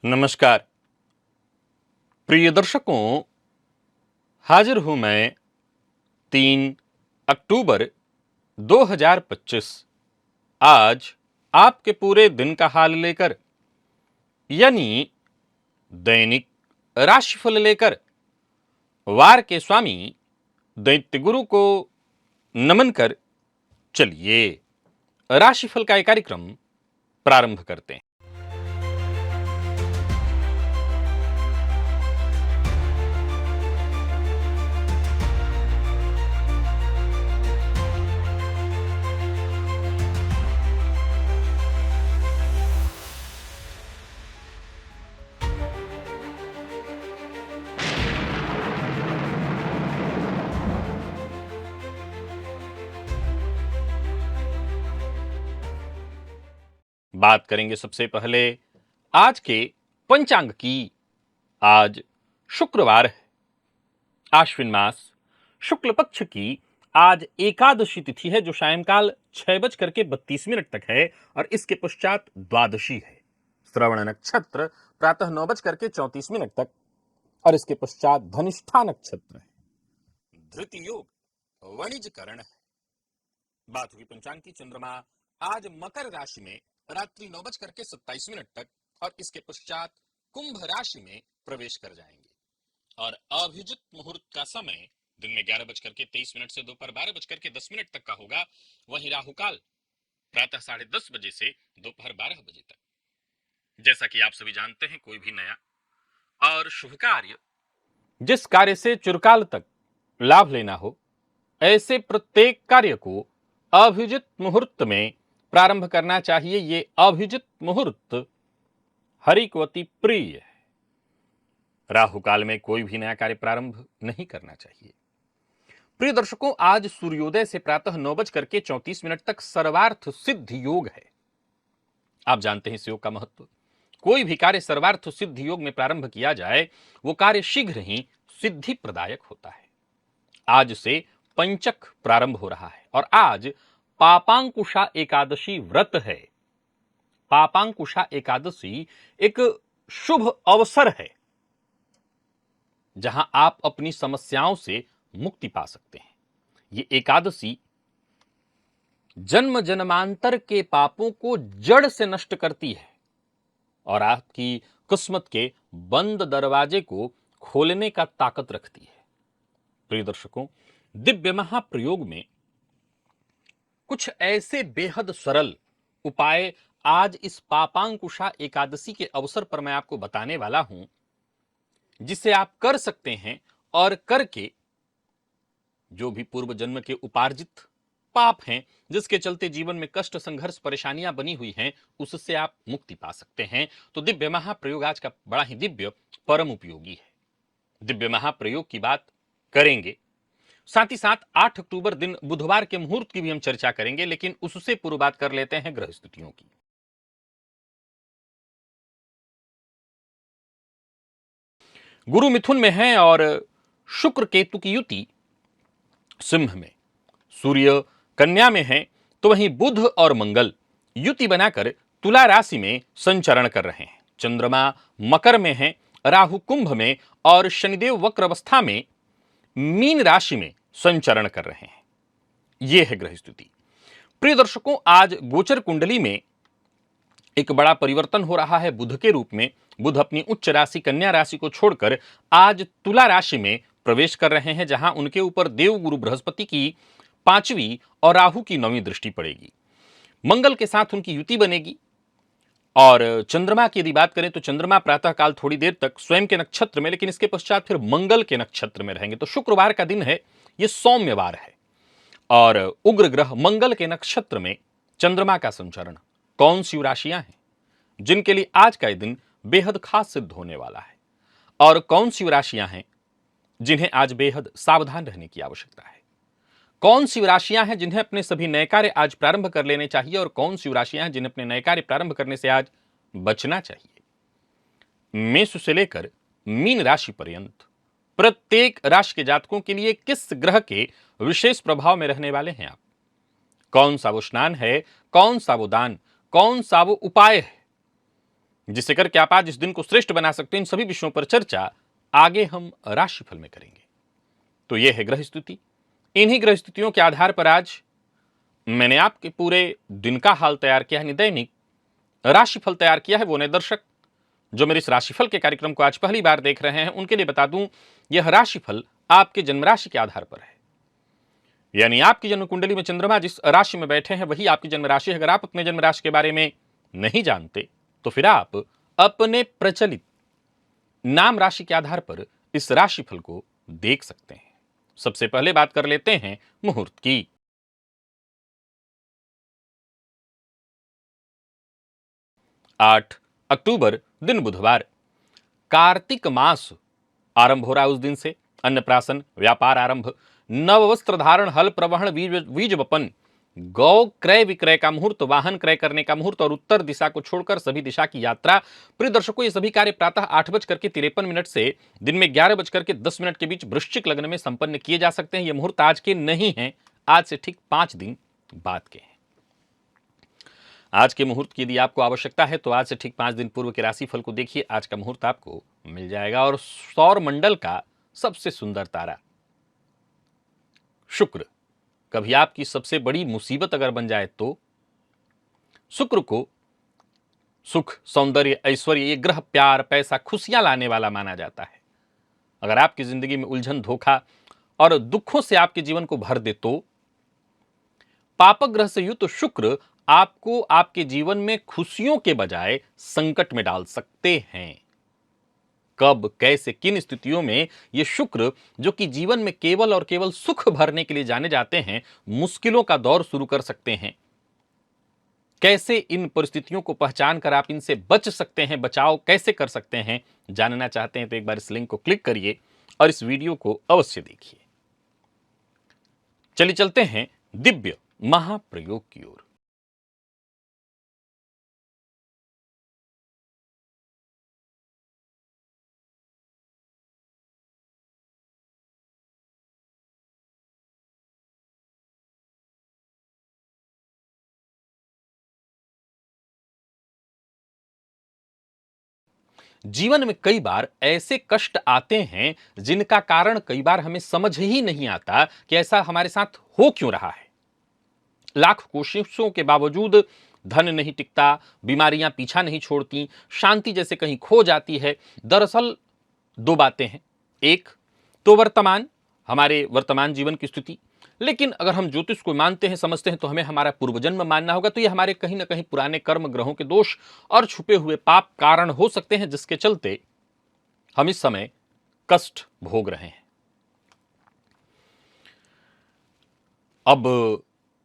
नमस्कार प्रिय दर्शकों, हाजिर हूं मैं 3 अक्टूबर 2025 आज आपके पूरे दिन का हाल लेकर, यानी दैनिक राशिफल लेकर वार के स्वामी दैत्य गुरु को नमन कर चलिए राशिफल का एक कार्यक्रम प्रारंभ करते हैं। बात करेंगे सबसे पहले आज के पंचांग की। आज शुक्रवार है, आश्विन मास शुक्ल पक्ष की आज एकादशी तिथि है, जो सायंकाल 6:32 तक है और इसके पश्चात द्वादशी है। श्रवण नक्षत्र प्रातः 9:34 तक और इसके पश्चात धनिष्ठा नक्षत्र है। धृति योग वाणिज्यकरण है। बात हुई पंचांग की। चंद्रमा आज मकर राशि में रात्रि 9:27 तक और इसके पश्चात कुंभ राशि में प्रवेश कर जाएंगे और अभिजित मुहूर्त का समय दिन में 11:23 से दोपहर 12:10 तक का होगा। वहीं राहुकाल प्रातः 10:30 बजे से दोपहर 12 बजे तक। जैसा कि आप सभी जानते हैं, कोई भी नया और शुभ कार्य, जिस कार्य से चिरकाल तक लाभ लेना हो, ऐसे प्रत्येक कार्य को अभिजित मुहूर्त में प्रारंभ करना चाहिए। ये अभिजित मुहूर्त हरि को अति प्रिय है। राहु काल में कोई भी नया कार्य प्रारंभ नहीं करना चाहिए। प्रिय दर्शकों, आज सूर्योदय से प्रातः 9:34 तक सर्वार्थ सिद्ध योग है। आप जानते हैं इस योग का महत्व। कोई भी कार्य सर्वार्थ सिद्ध योग में प्रारंभ किया जाए, वो कार्य शीघ्र ही सिद्धि प्रदायक होता है। आज से पंचक प्रारंभ हो रहा है और आज पापांकुशा एकादशी व्रत है। पापांकुशा एकादशी एक शुभ अवसर है, जहां आप अपनी समस्याओं से मुक्ति पा सकते हैं। ये एकादशी जन्म जन्मांतर के पापों को जड़ से नष्ट करती है और आपकी किस्मत के बंद दरवाजे को खोलने का ताकत रखती है। प्रिय दर्शकों, दिव्य महाप्रयोग में कुछ ऐसे बेहद सरल उपाय आज इस पापांकुशा एकादशी के अवसर पर मैं आपको बताने वाला हूं, जिसे आप कर सकते हैं और करके जो भी पूर्व जन्म के उपार्जित पाप हैं, जिसके चलते जीवन में कष्ट, संघर्ष, परेशानियां बनी हुई हैं, उससे आप मुक्ति पा सकते हैं। तो दिव्य महाप्रयोग आज का बड़ा ही दिव्य, परम उपयोगी है। दिव्य महाप्रयोग की बात करेंगे, साथ ही साथ 8 अक्टूबर दिन बुधवार के मुहूर्त की भी हम चर्चा करेंगे, लेकिन उससे पूर्व बात कर लेते हैं ग्रह स्थितियों की। गुरु मिथुन में है और शुक्र केतु की युति सिंह में, सूर्य कन्या में है, तो वहीं बुध और मंगल युति बनाकर तुला राशि में संचरण कर रहे हैं। चंद्रमा मकर में है, राहु कुंभ में और शनिदेव वक्र अवस्था में मीन राशि में संचरण कर रहे हैं। यह है ग्रह स्थिति। प्रिय दर्शकों, आज गोचर कुंडली में एक बड़ा परिवर्तन हो रहा है बुध के रूप में। बुध अपनी उच्च राशि कन्या राशि को छोड़कर आज तुला राशि में प्रवेश कर रहे हैं, जहां उनके ऊपर देवगुरु बृहस्पति की 5वीं और राहु की 9वीं दृष्टि पड़ेगी। मंगल के साथ उनकी युति बनेगी। और चंद्रमा की यदि बात करें तो चंद्रमा प्रातःकाल थोड़ी देर तक स्वयं के नक्षत्र में, लेकिन इसके पश्चात फिर मंगल के नक्षत्र में रहेंगे। तो शुक्रवार का दिन है, यह सौम्यवार है और उग्र ग्रह मंगल के नक्षत्र में चंद्रमा का संचरण। कौन सी राशियां हैं जिनके लिए आज का दिन बेहद खास सिद्ध होने वाला है, और कौन सी राशियां हैं जिन्हें आज बेहद सावधान रहने की आवश्यकता है? कौन सी राशियां हैं जिन्हें अपने सभी नए कार्य आज प्रारंभ कर लेने चाहिए, और कौन सी राशियां हैं जिन्हें अपने नए कार्य प्रारंभ करने से आज बचना चाहिए? मेष से लेकर मीन राशि पर्यंत प्रत्येक राशि के जातकों के लिए किस ग्रह के विशेष प्रभाव में रहने वाले हैं आप? कौन सा वो स्नान है, कौन सा वो दान, कौन सा वो उपाय है जिससे करके आप आज इस दिन को श्रेष्ठ बना सकते हैं। इन सभी विषयों पर चर्चा आगे हम राशिफल में करेंगे। तो यह है ग्रह स्थिति। इन्हीं ग्रह स्थितियों के आधार पर आज मैंने आपके पूरे दिन का हाल तैयार किया है, दैनिक राशिफल तैयार किया है। वो नए दर्शक जो मेरे इस राशिफल के कार्यक्रम को आज पहली बार देख रहे हैं, उनके लिए बता दूं, यह राशिफल आपके जन्म राशि के आधार पर है। यानी आपकी जन्म कुंडली में चंद्रमा जिस राशि में बैठे हैं वही आपकी जन्म राशि है। अगर आप अपने जन्म राशि के बारे में नहीं जानते तो फिर आप अपने प्रचलित नाम राशि के आधार पर इस राशिफल को देख सकते हैं। सबसे पहले बात कर लेते हैं मुहूर्त की। 8 अक्टूबर दिन बुधवार, कार्तिक मास आरंभ हो रहा है। उस दिन से अन्नप्राशन, व्यापार आरंभ, नव वस्त्र धारण, हल प्रवहन, बीज वपन, गौ क्रय विक्रय का मुहूर्त, वाहन क्रय करने का मुहूर्त और उत्तर दिशा को छोड़कर सभी दिशा की यात्रा। प्रिय दर्शकों, ये सभी कार्य प्रातः 8:53 से दिन में 11:10 के बीच वृश्चिक लग्न में संपन्न किए जा सकते हैं। ये मुहूर्त आज के नहीं है, आज से ठीक 5 दिन बाद के हैं। आज के मुहूर्त की यदि आपको आवश्यकता है तो आज से ठीक 5 दिन पूर्व के राशिफल को देखिए। आज का मुहूर्त आपको मिल जाएगा। और सौर मंडल का सबसे सुंदर तारा शुक्र कभी आपकी सबसे बड़ी मुसीबत अगर बन जाए तो शुक्र को सुख, सौंदर्य, ऐश्वर्य, ये ग्रह प्यार, पैसा, खुशियां लाने वाला माना जाता है। अगर आपकी जिंदगी में उलझन, धोखा और दुखों से आपके जीवन को भर दे तो पापक ग्रह से युक्त शुक्र आपको आपके जीवन में खुशियों के बजाय संकट में डाल सकते हैं। कब, कैसे, किन स्थितियों में ये शुक्र जो कि जीवन में केवल और केवल सुख भरने के लिए जाने जाते हैं, मुश्किलों का दौर शुरू कर सकते हैं। कैसे इन परिस्थितियों को पहचान कर आप इनसे बच सकते हैं, बचाव कैसे कर सकते हैं, जानना चाहते हैं तो एक बार इस लिंक को क्लिक करिए और इस वीडियो को अवश्य देखिए। चलिए चलते हैं दिव्य महाप्रयोग की ओर। जीवन में कई बार ऐसे कष्ट आते हैं जिनका कारण कई बार हमें समझ ही नहीं आता कि ऐसा हमारे साथ हो क्यों रहा है। लाख कोशिशों के बावजूद धन नहीं टिकता, बीमारियां पीछा नहीं छोड़ती, शांति जैसे कहीं खो जाती है। दरअसल 2 बातें हैं। एक तो हमारे वर्तमान जीवन की स्थिति, लेकिन अगर हम ज्योतिष को मानते हैं, समझते हैं तो हमें हमारा पूर्वजन्म मानना होगा। तो ये हमारे कहीं ना कहीं पुराने कर्म, ग्रहों के दोष और छुपे हुए पाप कारण हो सकते हैं, जिसके चलते हम इस समय कष्ट भोग रहे हैं। अब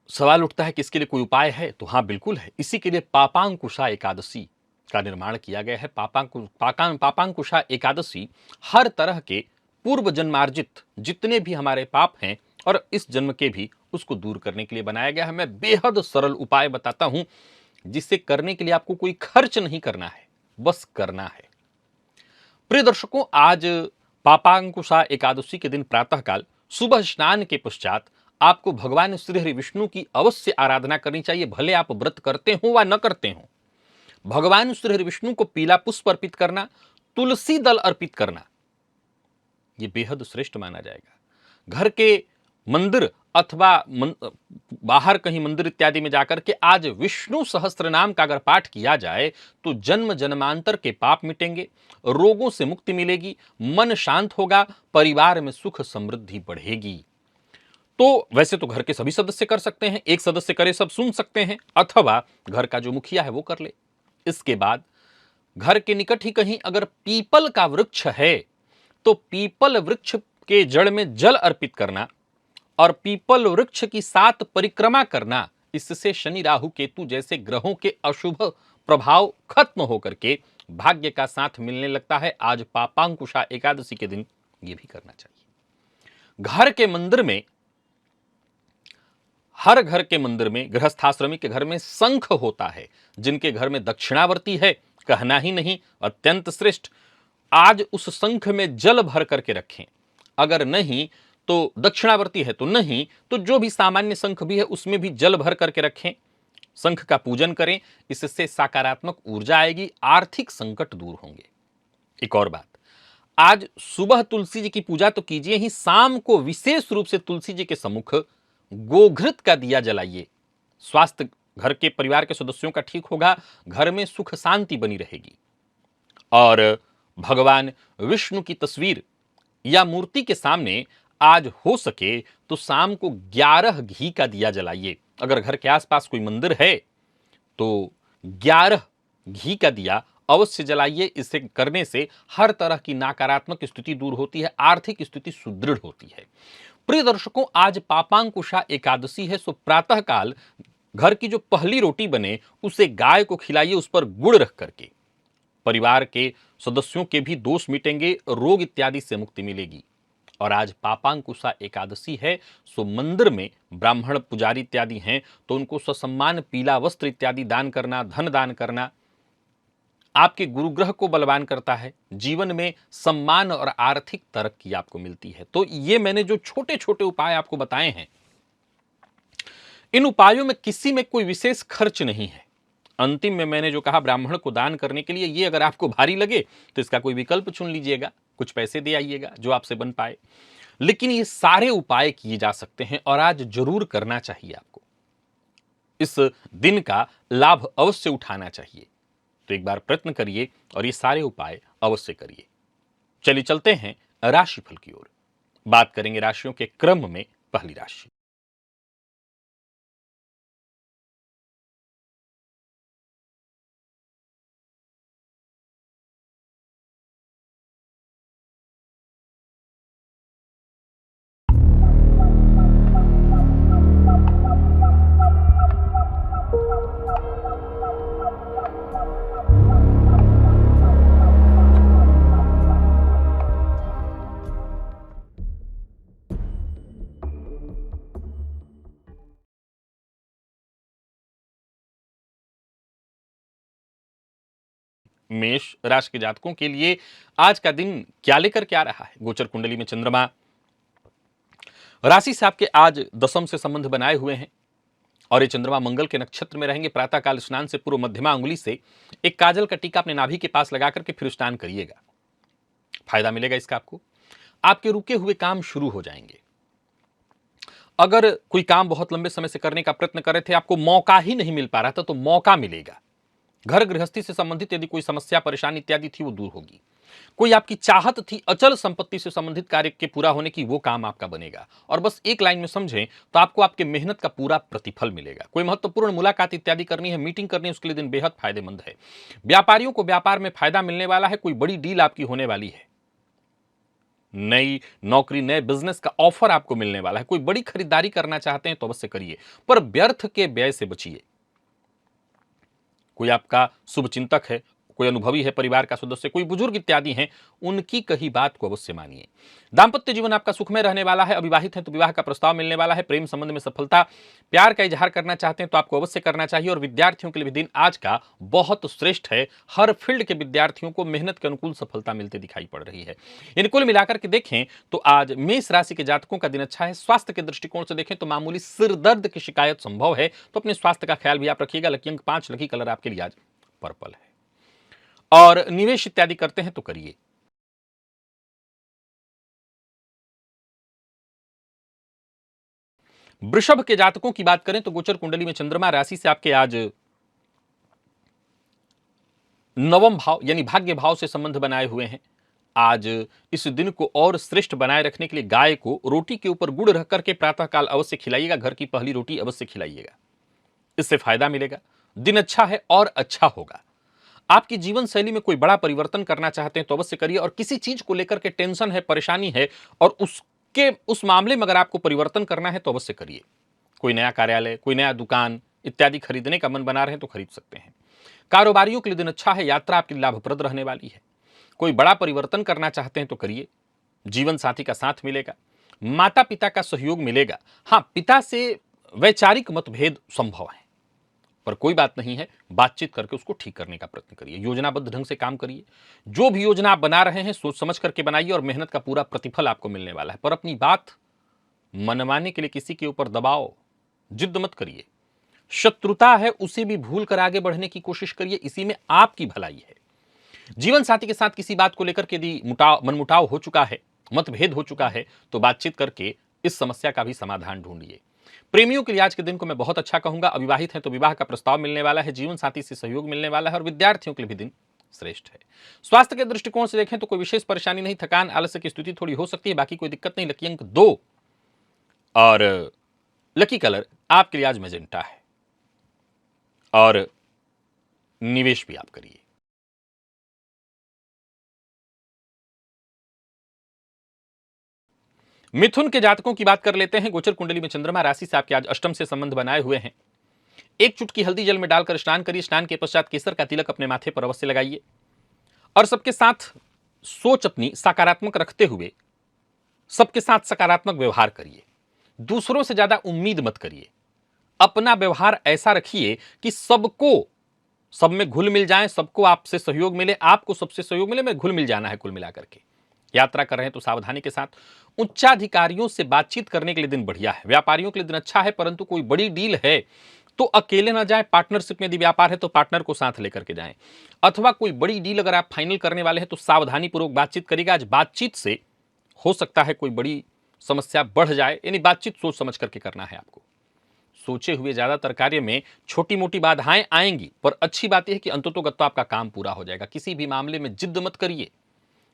सवाल उठता है कि इसके लिए कोई उपाय है? तो हाँ, बिल्कुल है। इसी के लिए पापांकुशा एकादशी का निर्माण किया गया है। पापांकुशा एकादशी हर तरह के पूर्व जन्मार्जित जितने भी हमारे पाप हैं और इस जन्म के भी, उसको दूर करने के लिए बनाया गया है। मैं बेहद सरल उपाय बताता हूं जिससे करने के लिए आपको कोई खर्च नहीं करना है, बस करना है। प्रिय दर्शकों, आज पापांकुशा एकादशी के दिन प्रातःकाल सुबह स्नान के पश्चात आपको भगवान श्री हरि विष्णु की अवश्य आराधना करनी चाहिए, भले आप व्रत करते हो व न करते हो। भगवान श्री हरि विष्णु को पीला पुष्प अर्पित करना, तुलसी दल अर्पित करना, यह बेहद श्रेष्ठ माना जाएगा। घर के मंदिर अथवा बाहर कहीं मंदिर इत्यादि में जाकर के आज विष्णु सहस्त्र नाम का अगर पाठ किया जाए तो जन्म जन्मांतर के पाप मिटेंगे, रोगों से मुक्ति मिलेगी, मन शांत होगा, परिवार में सुख समृद्धि बढ़ेगी। तो वैसे तो घर के सभी सदस्य कर सकते हैं, एक सदस्य करे सब सुन सकते हैं, अथवा घर का जो मुखिया है वो कर ले। इसके बाद घर के निकट ही कहीं अगर पीपल का वृक्ष है तो पीपल वृक्ष के जड़ में जल अर्पित करना और पीपल वृक्ष की 7 परिक्रमा करना, इससे शनि, राहु, केतु जैसे ग्रहों के अशुभ प्रभाव खत्म होकर के भाग्य का साथ मिलने लगता है। आज पापांकुशा एकादशी के दिन यह भी करना चाहिए। घर के मंदिर में, हर घर के मंदिर में, गृहस्थाश्रमी के घर में शंख होता है। जिनके घर में दक्षिणावर्ती है, कहना ही नहीं, अत्यंत श्रेष्ठ। आज उस शंख में जल भर करके रखें। अगर नहीं तो दक्षिणावर्ती है तो नहीं, तो जो भी सामान्य शंख भी है उसमें भी जल भर करके रखें। शंख का पूजन करें, इससे सकारात्मक ऊर्जा आएगी, आर्थिक संकट दूर होंगे। एक और बात, आज सुबह तुलसी जी की पूजा तो कीजिए ही, शाम को विशेष रूप से तुलसी जी के सम्मुख गोघृत का दिया जलाइए। स्वास्थ्य घर के परिवार के सदस्यों का ठीक होगा, घर में सुख शांति बनी रहेगी। और भगवान विष्णु की तस्वीर या मूर्ति के सामने आज हो सके तो शाम को 11 घी का दिया जलाइए। अगर घर के आसपास कोई मंदिर है तो 11 घी का दिया अवश्य जलाइए। इसे करने से हर तरह की नकारात्मक स्थिति दूर होती है, आर्थिक स्थिति सुदृढ़ होती है। प्रिय दर्शकों, आज पापांकुशा एकादशी है, सो प्रातः काल घर की जो पहली रोटी बने उसे गाय को खिलाइए, उस पर गुड़ रख करके। परिवार के सदस्यों के भी दोष मिटेंगे, रोग इत्यादि से मुक्ति मिलेगी। और आज पापांकुशा एकादशी है, सो मंदिर में ब्राह्मण पुजारी इत्यादि हैं तो उनको ससम्मान पीला वस्त्र इत्यादि दान करना, धन दान करना आपके गुरुग्रह को बलवान करता है। जीवन में सम्मान और आर्थिक तरक्की आपको मिलती है। तो ये मैंने जो छोटे छोटे उपाय आपको बताए हैं, इन उपायों में किसी में कोई विशेष खर्च नहीं है। अंतिम में मैंने जो कहा ब्राह्मण को दान करने के लिए, ये अगर आपको भारी लगे तो इसका कोई विकल्प चुन लीजिएगा, कुछ पैसे दे आइएगा जो आपसे बन पाए। लेकिन ये सारे उपाय किए जा सकते हैं और आज जरूर करना चाहिए आपको। इस दिन का लाभ अवश्य उठाना चाहिए। तो एक बार प्रयत्न करिए और ये सारे उपाय अवश्य करिए। चलिए चलते हैं राशिफल की ओर। बात करेंगे राशियों के क्रम में पहली राशि मेष राशि के जातकों के लिए आज का दिन क्या लेकर के आ रहा है। गोचर कुंडली में चंद्रमा राशि से आपके आज दशम से संबंध बनाए हुए हैं और ये चंद्रमा मंगल के नक्षत्र में रहेंगे। प्रातःकाल स्नान से पूर्व मध्यमा अंगुली से एक काजल का टीका अपने नाभि के पास लगा करके फिर स्नान करिएगा। फायदा मिलेगा इसका आपको। आपके रुके हुए काम शुरू हो जाएंगे। अगर कोई काम बहुत लंबे समय से करने का प्रयत्न कर रहे थे, आपको मौका ही नहीं मिल पा रहा था, तो मौका मिलेगा। घर गृहस्थी से संबंधित यदि कोई समस्या परेशानी इत्यादि थी वो दूर होगी। कोई आपकी चाहत थी अचल संपत्ति से संबंधित कार्य के पूरा होने की, वो काम आपका बनेगा। और बस एक लाइन में समझें तो आपको आपके मेहनत का पूरा प्रतिफल मिलेगा। कोई महत्वपूर्ण मुलाकात इत्यादि करनी है, मीटिंग करनी है, उसके लिए दिन बेहद फायदेमंद है। व्यापारियों को व्यापार में फायदा मिलने वाला है। कोई बड़ी डील आपकी होने वाली है। नई नौकरी, नए बिजनेस का ऑफर आपको मिलने वाला है। कोई बड़ी खरीदारी करना चाहते हैं तो अवश्य करिए, पर व्यर्थ के व्यय से बचिए। कोई आपका शुभ चिंतक है, कोई अनुभवी है, परिवार का सदस्य, कोई बुजुर्ग इत्यादि हैं, उनकी कही बात को अवश्य मानिए। दांपत्य जीवन आपका सुखमय रहने वाला है। अविवाहित हैं तो विवाह का प्रस्ताव मिलने वाला है। प्रेम संबंध में सफलता, प्यार का इजहार करना चाहते हैं तो आपको अवश्य करना चाहिए। और विद्यार्थियों के लिए भी दिन आज का बहुत श्रेष्ठ है। हर फील्ड के विद्यार्थियों को मेहनत के अनुकूल सफलता मिलती दिखाई पड़ रही है। इन कुल मिलाकर के देखें तो आज मेष राशि के जातकों का दिन अच्छा है। स्वास्थ्य के दृष्टिकोण से देखें तो मामूली सिर दर्द की शिकायत संभव है, तो अपने स्वास्थ्य का ख्याल भी आप रखिएगा। लकी अंक 5, लकी कलर आपके लिए आज पर्पल है। और निवेश इत्यादि करते हैं तो करिए। वृषभ के जातकों की बात करें तो गोचर कुंडली में चंद्रमा राशि से आपके आज नवम भाव यानी भाग्य भाव से संबंध बनाए हुए हैं। आज इस दिन को और श्रेष्ठ बनाए रखने के लिए गाय को रोटी के ऊपर गुड़ रख करके प्रातःकाल अवश्य खिलाइएगा। घर की पहली रोटी अवश्य खिलाइएगा, इससे फायदा मिलेगा। दिन अच्छा है और अच्छा होगा। आपकी जीवन शैली में कोई बड़ा परिवर्तन करना चाहते हैं तो अवश्य करिए। और किसी चीज को लेकर के टेंशन है, परेशानी है और उस मामले में अगर आपको परिवर्तन करना है तो अवश्य करिए। कोई नया कार्यालय, कोई नया दुकान इत्यादि खरीदने का मन बना रहे हैं तो खरीद सकते हैं। कारोबारियों के लिए दिन अच्छा है। यात्रा आपके लिए लाभप्रद रहने वाली है। कोई बड़ा परिवर्तन करना चाहते हैं तो करिए। जीवन साथी का साथ मिलेगा। माता पिता का सहयोग मिलेगा। हां, पिता से वैचारिक मतभेद संभव है, पर कोई बात नहीं है, बातचीत करके उसको ठीक करने का प्रयत्न करिए। योजनाबद्ध ढंग से काम करिए। जो भी योजना आप बना रहे हैं सोच समझ करके बनाइए और मेहनत का पूरा प्रतिफल आपको मिलने वाला है। पर अपनी बात मनवाने के लिए किसी के ऊपर दबाव, जिद मत करिए। शत्रुता है उसे भी भूल कर आगे बढ़ने की कोशिश करिए, इसी में आपकी भलाई है। जीवन साथी के साथ किसी बात को लेकर के यदि मनमुटाव हो चुका है, मतभेद हो चुका है, तो बातचीत करके इस समस्या का भी समाधान ढूंढिए। प्रेमियों के लिए आज के दिन को मैं बहुत अच्छा कहूंगा। अविवाहित हैं तो विवाह का प्रस्ताव मिलने वाला है, जीवन साथी से सहयोग मिलने वाला है और विद्यार्थियों के लिए भी दिन श्रेष्ठ है। स्वास्थ्य के दृष्टिकोण से देखें तो कोई विशेष परेशानी नहीं, थकान आलस्य की स्थिति थोड़ी हो सकती है, बाकी कोई दिक्कत नहीं। लकी अंक 2 और लकी कलर आपके लिए आज मैजेंटा है और निवेश भी आप करिए। मिथुन के जातकों की बात कर लेते हैं। गोचर कुंडली में चंद्रमा राशि से आपके आज अष्टम से संबंध बनाए हुए हैं। एक चुटकी हल्दी जल में डालकर स्नान करिए। स्नान के पश्चात केसर का तिलक अपने माथे पर अवश्य लगाइए और सबके साथ सोच अपनी सकारात्मक रखते हुए सबके साथ सकारात्मक व्यवहार करिए। दूसरों से ज्यादा उम्मीद मत करिए। अपना व्यवहार ऐसा रखिए कि सब में घुल मिल जाए, सबको आपसे सहयोग मिले, आपको सबसे सहयोग मिले, मैं घुल मिल जाना है कुल मिलाकर के। यात्रा कर रहे हैं तो सावधानी के साथ। उच्चाधिकारियों से बातचीत करने के लिए दिन बढ़िया है। व्यापारियों के लिए दिन अच्छा है, परंतु कोई बड़ी डील है तो अकेले ना जाए। पार्टनरशिप में यदि व्यापार है तो पार्टनर को साथ लेकर के जाएं, अथवा कोई बड़ी डील अगर आप फाइनल करने वाले हैं तो सावधानी पूर्वक बातचीत करिएगा। आज बातचीत से हो सकता है कोई बड़ी समस्या बढ़ जाए, यानी बातचीत सोच समझ करके करना है आपको। सोचे हुए ज्यादातर कार्य में छोटी मोटी बाधाएं आएंगी, पर अच्छी बात यह है कि अंततोगत्वा आपका काम पूरा हो जाएगा। किसी भी मामले में जिद मत करिए,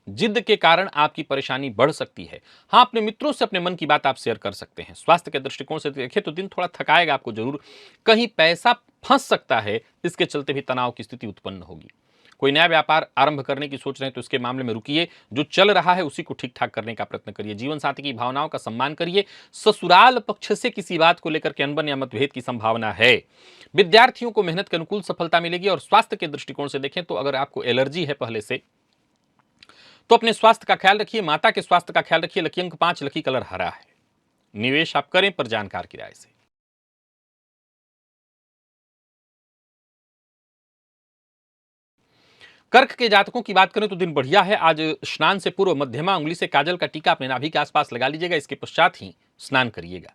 जिद के कारण आपकी परेशानी बढ़ सकती है। हाँ, अपने मित्रों से अपने मन की बात आप शेयर कर सकते हैं। स्वास्थ्य के दृष्टिकोण से देखें तो दिन थोड़ा थकाएगा आपको जरूर, कहीं पैसा फंस सकता है, इसके चलते भी तनाव की स्थिति उत्पन्न होगी। कोई नया व्यापार आरंभ करने की सोच रहे हैं तो इसके मामले में रुकिए, जो चल रहा है उसी को ठीक ठाक करने का प्रयत्न करिए। जीवन साथी की भावनाओं का सम्मान करिए। ससुराल पक्ष से किसी बात को लेकर के अनबन या मतभेद की संभावना है। विद्यार्थियों को मेहनत के अनुकूल सफलता मिलेगी। और स्वास्थ्य के दृष्टिकोण से देखें तो अगर आपको एलर्जी है पहले से, तो अपने स्वास्थ्य का ख्याल रखिए, माता के स्वास्थ्य का ख्याल रखिए। लकी अंक 5, लकी कलर हरा है। निवेश आप करें पर जानकार की राय से। कर्क के जातकों की बात करें तो दिन बढ़िया है। आज स्नान से पूर्व मध्यमा उंगली से काजल का टीका अपने नाभि के आसपास लगा लीजिएगा। इसके पश्चात ही स्नान करिएगा।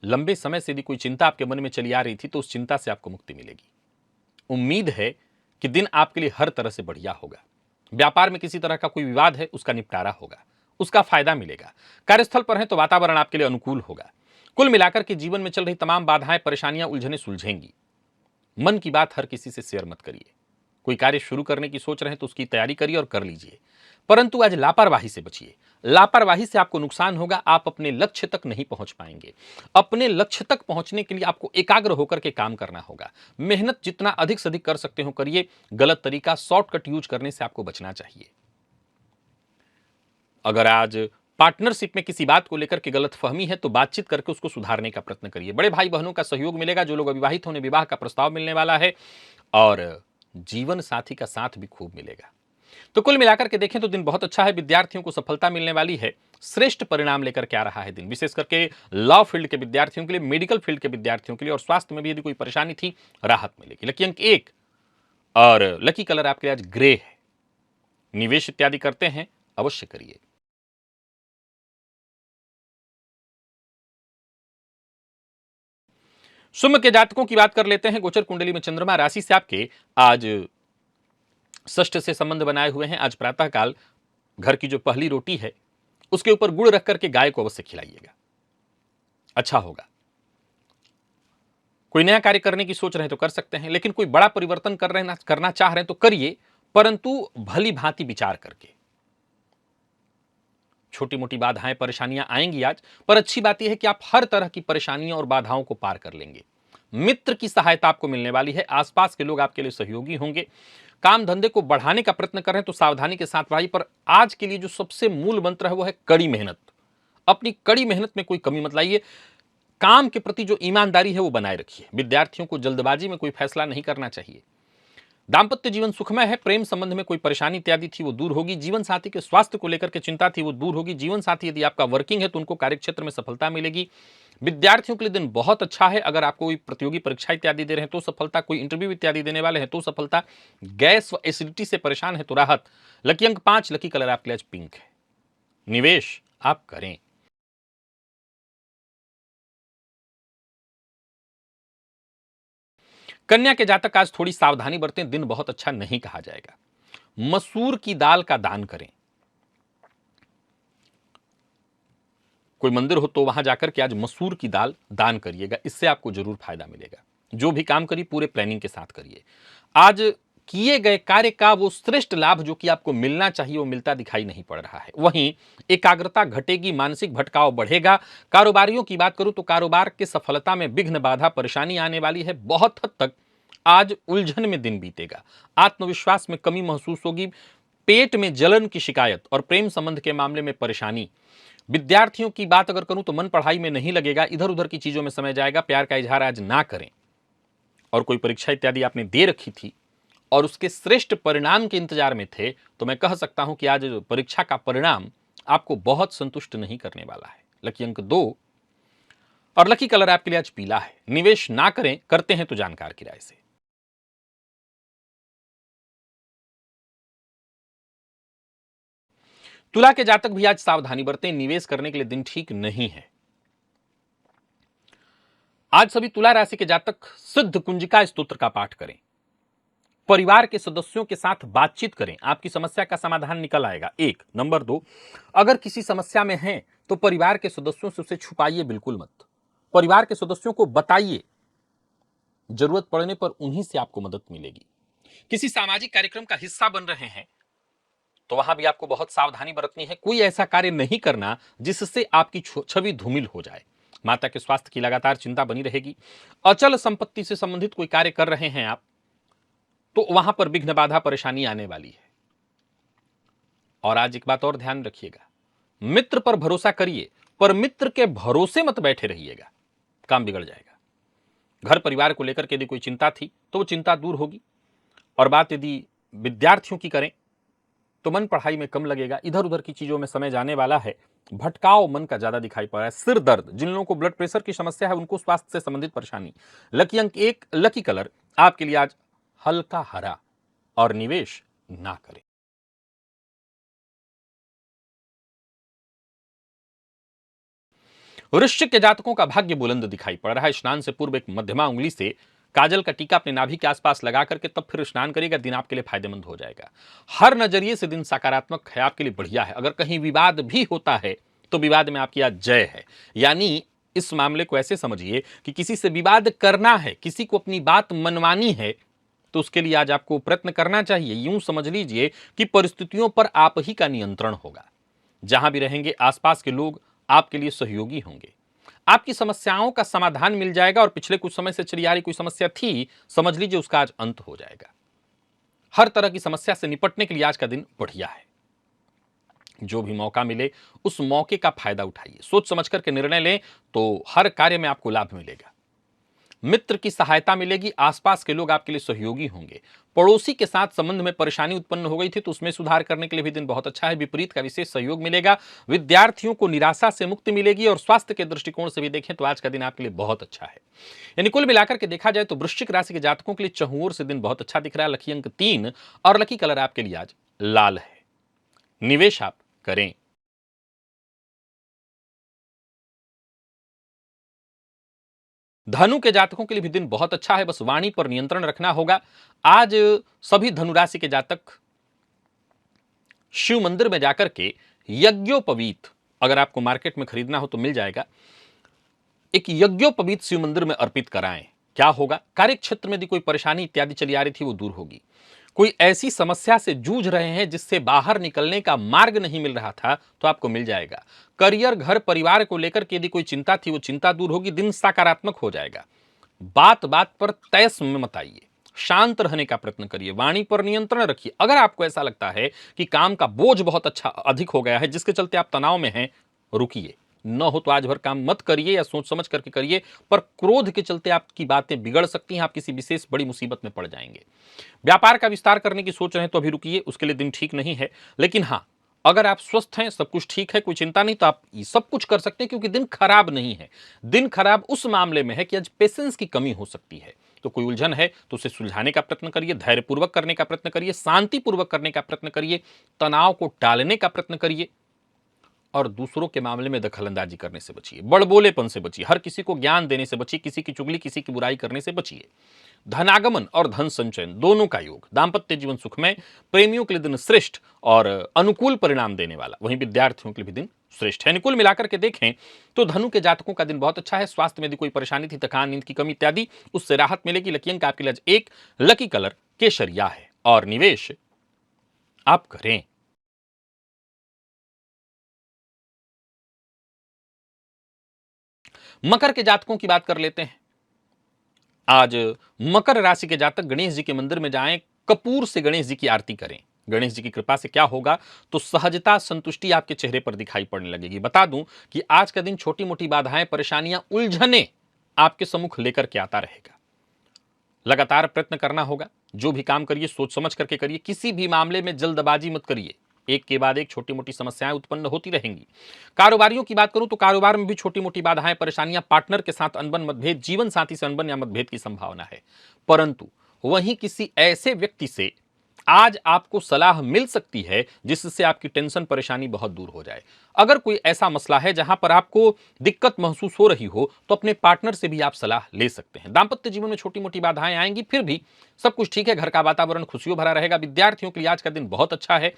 लंबे समय से यदि कोई चिंता आपके मन में चली आ रही थी तो उस चिंता से आपको मुक्ति मिलेगी। उम्मीद है कि दिन आपके लिए हर तरह से बढ़िया होगा। व्यापार में किसी तरह का कोई विवाद है, उसका निपटारा होगा, उसका फायदा मिलेगा। कार्यस्थल पर है तो वातावरण आपके लिए अनुकूल होगा। कुल मिलाकर के जीवन में चल रही तमाम बाधाएं, परेशानियां, उलझने सुलझेंगी। मन की बात हर किसी से शेयर मत करिए। कोई कार्य शुरू करने की सोच रहे हैं तो उसकी तैयारी करिए और कर लीजिए, परंतु आज लापरवाही से बचिए। लापरवाही से आपको नुकसान होगा, आप अपने लक्ष्य तक नहीं पहुंच पाएंगे। अपने लक्ष्य तक पहुंचने के लिए आपको एकाग्र होकर के काम करना होगा। मेहनत जितना अधिक से अधिक कर सकते हो करिए। गलत तरीका, शॉर्टकट यूज करने से आपको बचना चाहिए। अगर आज पार्टनरशिप में किसी बात को लेकर के गलत फहमी है तो बातचीत करके उसको सुधारने का प्रयत्न करिए। बड़े भाई बहनों का सहयोग मिलेगा। जो लोग अविवाहित होने, विवाह का प्रस्ताव मिलने वाला है और जीवन साथी का साथ भी खूब मिलेगा। तो कुल मिलाकर के देखें तो दिन बहुत अच्छा है। विद्यार्थियों को सफलता मिलने वाली है। श्रेष्ठ परिणाम लेकर के आ रहा है दिन, विशेष करके लॉ फील्ड के विद्यार्थियों के लिए, मेडिकल फील्ड के विद्यार्थियों के लिए। और स्वास्थ्य में भी यदि कोई परेशानी थी, राहत मिलेगी। लकी अंक 1 और लकी कलर आपके लिए आज ग्रे है। निवेश इत्यादि करते हैं, अवश्य करिए। सिंह के जातकों की बात कर लेते हैं। गोचर कुंडली में चंद्रमा राशि से आपके आज षष्ठ से संबंध बनाए हुए हैं। आज प्रातःकाल घर की जो पहली रोटी है उसके ऊपर गुड़ रख करके गाय को अवश्य खिलाइएगा, अच्छा होगा। कोई नया कार्य करने की सोच रहे हैं तो कर सकते हैं, लेकिन कोई बड़ा परिवर्तन करना चाह रहे हैं तो करिए, परंतु भली भांति विचार करके। छोटी मोटी बाधाएं, परेशानियां आएंगी आज, पर अच्छी बात यह है कि आप हर तरह की परेशानियों और बाधाओं को पार कर लेंगे। मित्र की सहायता आपको मिलने वाली है। आसपास के लोग आपके लिए सहयोगी होंगे। काम धंधे को बढ़ाने का प्रयत्न करें तो सावधानी के साथ बढ़ाइए। पर आज के लिए जो सबसे मूल मंत्र है वो है कड़ी मेहनत। अपनी कड़ी मेहनत में कोई कमी मत लाइए। काम के प्रति जो ईमानदारी है वो बनाए रखिए। विद्यार्थियों को जल्दबाजी में कोई फैसला नहीं करना चाहिए। दांपत्य जीवन सुखमय है। प्रेम संबंध में कोई परेशानी इत्यादि थी वो दूर होगी। जीवन साथी के स्वास्थ्य को लेकर के चिंता थी वो दूर होगी। जीवन साथी यदि आपका वर्किंग है तो उनको कार्यक्षेत्र में सफलता मिलेगी। विद्यार्थियों के लिए दिन बहुत अच्छा है। अगर आप कोई प्रतियोगी परीक्षा इत्यादि दे रहे हैं तो सफलता, कोई इंटरव्यू इत्यादि देने वाले हैं तो सफलता, गैस व एसिडिटी से परेशान है तो राहत। लकी अंक 5, लकी कलर आपके लिए आज पिंक है। निवेश आप करें। कन्या के जातक आज थोड़ी सावधानी बरतें, दिन बहुत अच्छा नहीं कहा जाएगा। मसूर की दाल का दान करें। कोई मंदिर हो तो वहां जाकर के आज मसूर की दाल दान करिएगा, इससे आपको जरूर फायदा मिलेगा। जो भी काम करिए पूरे प्लानिंग के साथ करिए। आज किए गए कार्य का वो श्रेष्ठ लाभ जो कि आपको मिलना चाहिए वो मिलता दिखाई नहीं पड़ रहा है। वहीं एकाग्रता घटेगी, मानसिक भटकाव बढ़ेगा। कारोबारियों की बात करूं तो कारोबार की सफलता में विघ्न, बाधा, परेशानी आने वाली है। बहुत हद तक आज उलझन में दिन बीतेगा। आत्मविश्वास में कमी महसूस होगी। पेट में जलन की शिकायत और प्रेम संबंध के मामले में परेशानी। विद्यार्थियों की बात अगर करूं तो मन पढ़ाई में नहीं लगेगा, इधर उधर की चीजों में समय जाएगा। प्यार का इजहार आज ना करें। और कोई परीक्षा इत्यादि आपने दे रखी थी और उसके श्रेष्ठ परिणाम के इंतजार में थे, तो मैं कह सकता हूं कि आज परीक्षा का परिणाम आपको बहुत संतुष्ट नहीं करने वाला है। लकी अंक 2 और लकी कलर आपके लिए आज पीला है। निवेश ना करें, करते हैं तो जानकार की राय से। तुला के जातक भी आज सावधानी बरतें, निवेश करने के लिए दिन ठीक नहीं है। आज सभी तुला राशि के जातक सिद्ध कुंजिका स्तोत्र का पाठ करें। परिवार के सदस्यों के साथ बातचीत करें, आपकी समस्या का समाधान निकल आएगा। एक नंबर 2, अगर किसी समस्या में हैं तो परिवार के सदस्यों से उसे छुपाइए बिल्कुल मत। परिवार के सदस्यों को बताइए, जरूरत पड़ने पर उन्हीं से आपको मदद मिलेगी। किसी सामाजिक कार्यक्रम का हिस्सा बन रहे हैं तो वहां भी आपको बहुत सावधानी बरतनी है। कोई ऐसा कार्य नहीं करना जिससे आपकी छवि धूमिल हो जाए। माता के स्वास्थ्य की लगातार चिंता बनी रहेगी। अचल संपत्ति से संबंधित कोई कार्य कर रहे हैं आप तो वहां पर विघ्न, बाधा, परेशानी आने वाली है। और आज एक बात और ध्यान रखिएगा, मित्र पर भरोसा करिए पर मित्र के भरोसे मत बैठे रहिएगा, काम बिगड़ जाएगा। घर परिवार को लेकर के यदि कोई चिंता थी तो वो चिंता दूर होगी। और बात यदि विद्यार्थियों की करें तो मन पढ़ाई में कम लगेगा, इधर उधर की चीजों में समय जाने वाला है। भटकाव मन का ज्यादा दिखाई पड़ रहा है। सिर दर्द, जिन लोगों को ब्लड प्रेशर की समस्या है उनको स्वास्थ्य से संबंधित परेशानी। लकी अंक 1, लकी कलर आपके लिए आज हल्का हरा और निवेश ना करें। वृश्चिक के जातकों का भाग्य बुलंद दिखाई पड़ रहा है। स्नान से पूर्व एक मध्यमा उंगली से काजल का टीका अपने नाभि के आसपास लगा करके तब फिर स्नान करिएगा, दिन आपके लिए फायदेमंद हो जाएगा। हर नजरिए से दिन सकारात्मक है, आपके लिए बढ़िया है। अगर कहीं विवाद भी होता है तो विवाद में आपकी आज जय है। यानी इस मामले को ऐसे समझिए कि किसी से विवाद करना है, किसी को अपनी बात मनवानी है तो उसके लिए आज आपको प्रयत्न करना चाहिए। यूं समझ लीजिए कि परिस्थितियों पर आप ही का नियंत्रण होगा। जहां भी रहेंगे आसपास के लोग आपके लिए सहयोगी होंगे। आपकी समस्याओं का समाधान मिल जाएगा और पिछले कुछ समय से चली आ रही कोई समस्या थी, समझ लीजिए उसका आज अंत हो जाएगा। हर तरह की समस्या से निपटने के लिए आज का दिन बढ़िया है। जो भी मौका मिले उस मौके का फायदा उठाइए, सोच समझ करके निर्णय लें तो हर कार्य में आपको लाभ मिलेगा। मित्र की सहायता मिलेगी, आसपास के लोग आपके लिए सहयोगी होंगे। पड़ोसी के साथ संबंध में परेशानी उत्पन्न हो गई थी तो उसमें सुधार करने के लिए भी दिन बहुत अच्छा है। विपरीत का विशेष सहयोग मिलेगा। विद्यार्थियों को निराशा से मुक्ति मिलेगी और स्वास्थ्य के दृष्टिकोण से भी देखें तो आज का दिन आपके लिए बहुत अच्छा है। यानी कुल मिलाकर के देखा जाए तो वृश्चिक राशि के जातकों के लिए चहुओर से दिन बहुत अच्छा दिख रहा है। लकी अंक 3 और लकी कलर आपके लिए आज लाल है। निवेश आप करें। धनु के जातकों के लिए भी दिन बहुत अच्छा है, बस वाणी पर नियंत्रण रखना होगा। आज सभी धनुराशि के जातक शिव मंदिर में जाकर के यज्ञोपवीत, अगर आपको मार्केट में खरीदना हो तो मिल जाएगा, एक यज्ञोपवीत शिव मंदिर में अर्पित कराएं। क्या होगा, कार्य क्षेत्र में यदि कोई परेशानी इत्यादि चली आ रही थी वो दूर होगी। कोई ऐसी समस्या से जूझ रहे हैं जिससे बाहर निकलने का मार्ग नहीं मिल रहा था तो आपको मिल जाएगा। करियर, घर, परिवार को लेकर के यदि कोई चिंता थी वो चिंता दूर होगी। दिन सकारात्मक हो जाएगा। बात बात पर तयस में मत आइए, शांत रहने का प्रयत्न करिए, वाणी पर नियंत्रण रखिए। अगर आपको ऐसा लगता है कि काम का बोझ बहुत अच्छा अधिक हो गया है जिसके चलते आप तनाव में हैं, रुकिए। न हो तो आज भर काम मत करिए या सोच समझ करके करिए, पर क्रोध के चलते आपकी बातें बिगड़ सकती हैं, आप किसी विशेष बड़ी मुसीबत में पड़ जाएंगे। व्यापार का विस्तार करने की सोच रहे हैं तो अभी रुकिए, उसके लिए दिन ठीक नहीं है। लेकिन हाँ, अगर आप स्वस्थ हैं, सब कुछ ठीक है, कोई चिंता नहीं, तो आप सब कुछ कर सकते हैं क्योंकि दिन खराब नहीं है। दिन खराब उस मामले में है कि आज पेशेंस की कमी हो सकती है। तो कोई उलझन है तो उसे सुलझाने का प्रयत्न करिए, धैर्यपूर्वक करने का प्रयत्न करिए, शांतिपूर्वक करने का प्रयत्न करिए, तनाव को टालने का प्रयत्न करिए और दूसरों के मामले में दखलंदाजी करने से बचिए, बड़बोलेपन से बचिए, हर किसी को ज्ञान देने से बचिए, किसी की चुगली, किसी की बुराई करने से बचिए। धनागमन और धन संचयन दोनों का योग, दांपत्य जीवन सुखमय, प्रेमियों के लिए दिन श्रेष्ठ और अनुकूल परिणाम देने वाला, वहीं विद्यार्थियों के लिए भी दिन श्रेष्ठ है। अनुकूल मिलाकर के देखें तो धनु के जातकों का दिन बहुत अच्छा है। स्वास्थ्य में यदि कोई परेशानी थी, थकान, नींद की कमी इत्यादि, उससे राहत मिलेगी। लकी अंक आपके लिए आज 1, लकी कलर केसरिया है और निवेश आप करें। मकर के जातकों की बात कर लेते हैं। आज मकर राशि के जातक गणेश जी के मंदिर में जाएं, कपूर से गणेश जी की आरती करें। गणेश जी की कृपा से क्या होगा, तो सहजता, संतुष्टि आपके चेहरे पर दिखाई पड़ने लगेगी। बता दूं कि आज का दिन छोटी मोटी बाधाएं, परेशानियां, उलझने आपके सम्मुख लेकर के आता रहेगा। लगातार प्रयत्न करना होगा। जो भी काम करिए सोच समझ करके करिए, किसी भी मामले में जल्दबाजी मत करिए। एक के बाद एक छोटी मोटी समस्याएं उत्पन्न होती रहेंगी। कारोबारियों की बात करूं तो कारोबार में भी छोटी मोटी बाधाएं, परेशानियां, पार्टनर के साथ अनबन, मतभेद, जीवन साथी से अनबन या मतभेद की संभावना है। परंतु वहीं किसी ऐसे व्यक्ति से आज आपको सलाह मिल सकती है जिससे आपकी टेंशन, परेशानी बहुत दूर हो जाए। अगर कोई ऐसा मसला है जहां पर आपको दिक्कत महसूस हो रही हो तो अपने पार्टनर से भी आप सलाह ले सकते हैं। दांपत्य जीवन में छोटी मोटी बाधाएं आएंगी, फिर भी सब कुछ ठीक है। घर का वातावरण खुशियों भरा रहेगा। विद्यार्थियों के लिए आज का दिन बहुत अच्छा है।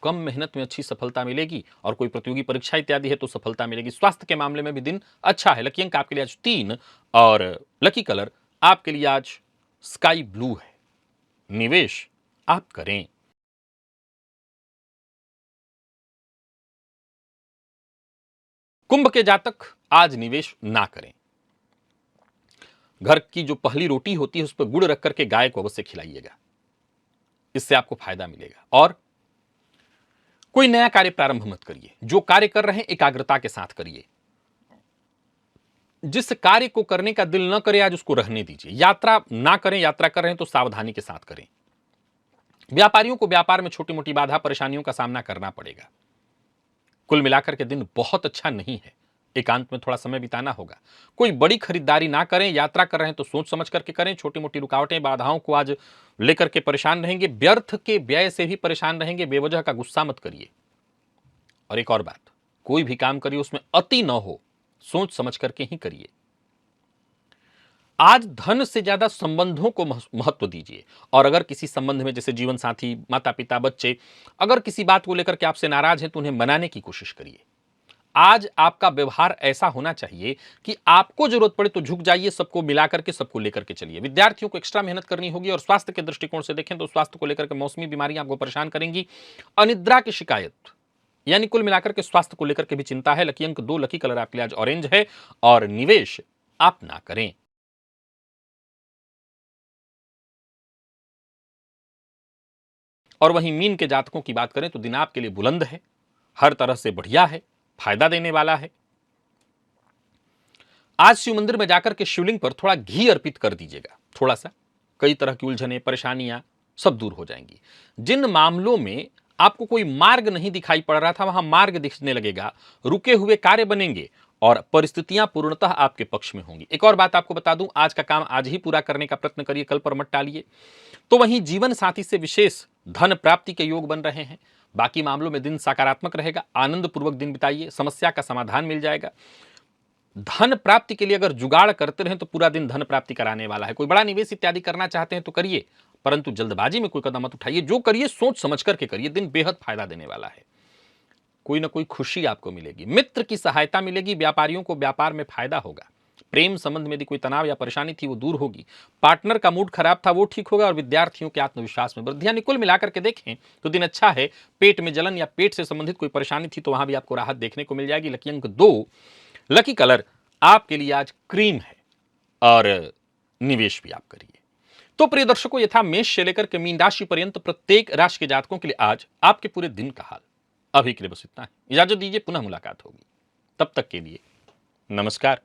कम मेहनत में अच्छी सफलता मिलेगी और कोई प्रतियोगी परीक्षा इत्यादि है तो सफलता मिलेगी। स्वास्थ्य के मामले में भी दिन अच्छा है। लकी अंक आपके लिए आज 3 और लकी कलर आपके लिए आज स्काई ब्लू है। निवेश आप करें। कुंभ के जातक आज निवेश ना करें। घर की जो पहली रोटी होती है उस पर गुड़ रख करके गाय को अवश्य खिलाइएगा, इससे आपको फायदा मिलेगा। और कोई नया कार्य प्रारंभ मत करिए। जो कार्य कर रहे हैं एकाग्रता के साथ करिए। जिस कार्य को करने का दिल न करे आज उसको रहने दीजिए। यात्रा ना करें, यात्रा कर रहे हैं तो सावधानी के साथ करें। व्यापारियों को व्यापार में छोटी मोटी बाधा, परेशानियों का सामना करना पड़ेगा। कुल मिलाकर के दिन बहुत अच्छा नहीं है। एकांत में थोड़ा समय बिताना होगा। कोई बड़ी खरीदारी ना करें। यात्रा कर रहे हैं तो सोच समझ करके करें। छोटी मोटी रुकावटें, बाधाओं को आज लेकर के परेशान रहेंगे। व्यर्थ के व्यय से भी परेशान रहेंगे। बेवजह का गुस्सा मत करिए। और एक और बात, कोई भी काम करिए उसमें अति न हो, सोच समझ करके ही करिए। आज धन से ज्यादा संबंधों को महत्व दीजिए। और अगर किसी संबंध में, जैसे जीवन साथी, माता पिता, बच्चे, अगर किसी बात को लेकर के आपसे नाराज हैं तो उन्हें मनाने की कोशिश करिए। आज आपका व्यवहार ऐसा होना चाहिए कि आपको जरूरत पड़े तो झुक जाइए, सबको मिलाकर के, सबको लेकर के चलिए। विद्यार्थियों को एक्स्ट्रा मेहनत करनी होगी। और स्वास्थ्य के दृष्टिकोण से देखें तो स्वास्थ्य को लेकर के मौसमी बीमारियां आपको परेशान करेंगी। अनिद्रा की शिकायत, यानी कुल मिलाकर के स्वास्थ्य को लेकर के भी चिंता है। लकी अंक 2, लकी कलर आपके लिए आज ऑरेंज है और निवेश आप ना करें। और वहीं मीन के जातकों की बात करें तो दिन आपके लिए बुलंद है, हर तरह से बढ़िया है, फायदा देने वाला है। आज शिव मंदिर में जाकर के शिवलिंग पर थोड़ा घी अर्पित कर दीजिएगा। थोड़ा सा, कई तरह की उलझने, परेशानियां सब दूर हो जाएंगी। जिन मामलों में आपको कोई मार्ग नहीं दिखाई पड़ रहा था वहां मार्ग दिखने लगेगा। रुके हुए कार्य बनेंगे और परिस्थितियां पूर्णतः आपके पक्ष में होंगी। एक और बात आपको बता दूं, आज का काम आज ही पूरा करने का प्रयत्न करिए, कल पर मत टालिए। तो वहीं जीवन साथी से विशेष धन प्राप्ति के योग बन रहे हैं। बाकी मामलों में दिन सकारात्मक रहेगा। आनंद पूर्वक दिन बिताइए, समस्या का समाधान मिल जाएगा। धन प्राप्ति के लिए अगर जुगाड़ करते रहें तो पूरा दिन धन प्राप्ति कराने वाला है। कोई बड़ा निवेश इत्यादि करना चाहते हैं तो करिए, परंतु जल्दबाजी में कोई कदम मत उठाइए। जो करिए सोच समझ करके करिए। दिन बेहद फायदा देने वाला है। कोई ना कोई खुशी आपको मिलेगी, मित्र की सहायता मिलेगी। व्यापारियों को व्यापार में फायदा होगा। प्रेम संबंध में यदि कोई तनाव या परेशानी थी वो दूर होगी। पार्टनर का मूड खराब था वो ठीक होगा और विद्यार्थियों के आत्मविश्वास में वृद्धि। यानी कुल मिलाकर के देखें तो दिन अच्छा है। पेट में जलन या पेट से संबंधित कोई परेशानी थी तो वहां भी आपको राहत देखने को मिल जाएगी। लकी अंक 2, लकी कलर आपके लिए आज क्रीम है और निवेश भी आप करिए। तो प्रिय दर्शकों, ये था मेष से लेकर के मीन राशि पर्यंत प्रत्येक राशि के जातकों के लिए आज आपके पूरे दिन का हाल। अभी के लिए बस इतना है। इजाजत दीजिए, पुनः मुलाकात होगी। तब तक के लिए नमस्कार।